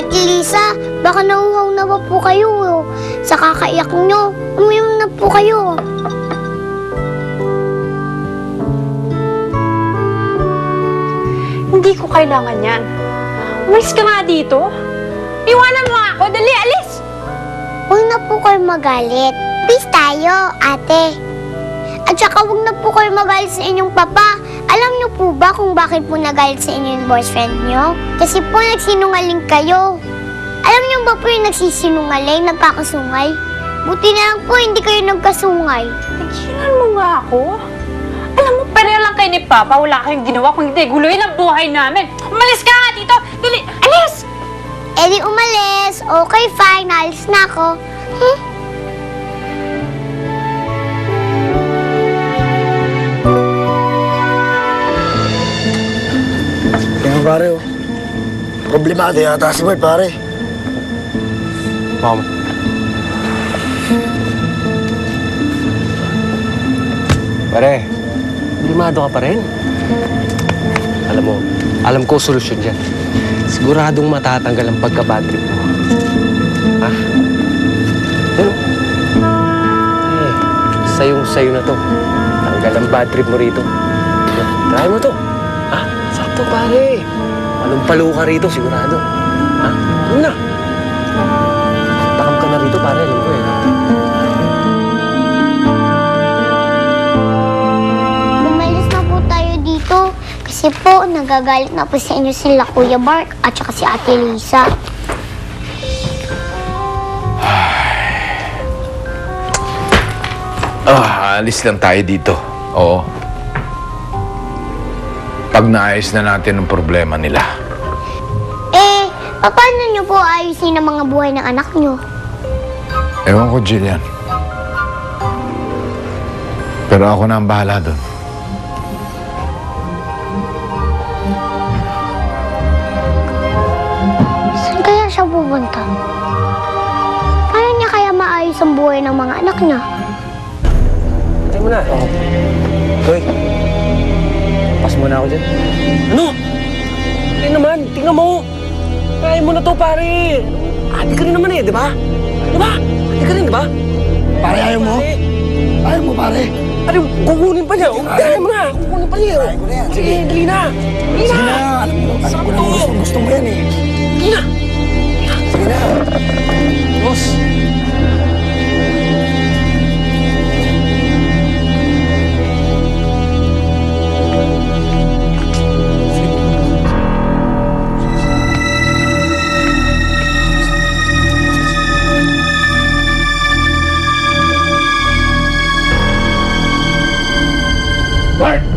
Ate Lisa, baka nauhaw na ba po kayo? Sa kakaiyak nyo, uminom na po kayo. Hindi ko kailangan yan. Umalis ka nga dito. Iwanan mo nga ako. Dali, alis! Huwag na po kayo magalit. Peace tayo, ate. At saka huwag na po kayo magalit sa inyong papa. Alam niyo po ba kung bakit po nagalit sa inyo yung boyfriend niyo? Kasi po nagsinungaling kayo. Alam niyo ba po yung nagsisinungaling, nagkakasungay? Buti na lang po hindi kayo nagkasungay. Nagilan mo nga ako. Alam mo, pareho lang kayo ni Papa. Wala kayong ginawa kung hindi guluhin ang buhay namin. Umalis ka nga dito! Dali, alis! Eh di umalis. Okay, fine. Alis na ako. Kaya pare, oh. Problemado yata si Bert, pare. Mama. Pare, problemado ka pa rin. Alam ko solusyon dyan. Siguradong matatanggal ang pagka-bad trip mo. Ha? Ano? Eh, sayong-sayo na to. Tanggal ang bad trip mo rito. Try mo to. Ha? Sakto, pare. Palumpalo ka rito, sigurado. Ha? Ano na? Takam ka na rito, pare. Alam ko eh. Umalis na po tayo dito. Kasi po, nagagalit na po sa inyo sila Kuya Mark at saka si Ate Lisa. Alis lang tayo dito. Oo. Pag naayos na natin ang problema nila. Eh, paano nyo po ayusin ang mga buhay ng anak nyo? Ewan ko, Jillian. Pero ako na ang bahala doon. Saan kaya siya pupunta? Paano niya kaya maayos ang buhay ng mga anak niya? Try mo na. Hoy. Pas muna ako dyan. Ano? Hindi naman. Tingnan mo. Kaya mo na to, pare. Ate ka rin naman eh, di ba? Di ba? Ate ka rin, di ba? Pare, ayaw mo? Ayaw mo, pare. Ano, kukunin pa niya. Kaya mo na. Kukunin pa niya. Kaya ko na yan. Sige, dali na. Dali Sige na. na, alam ko na gusto mo yan eh. Dali na. Sige na. Boss. Bart!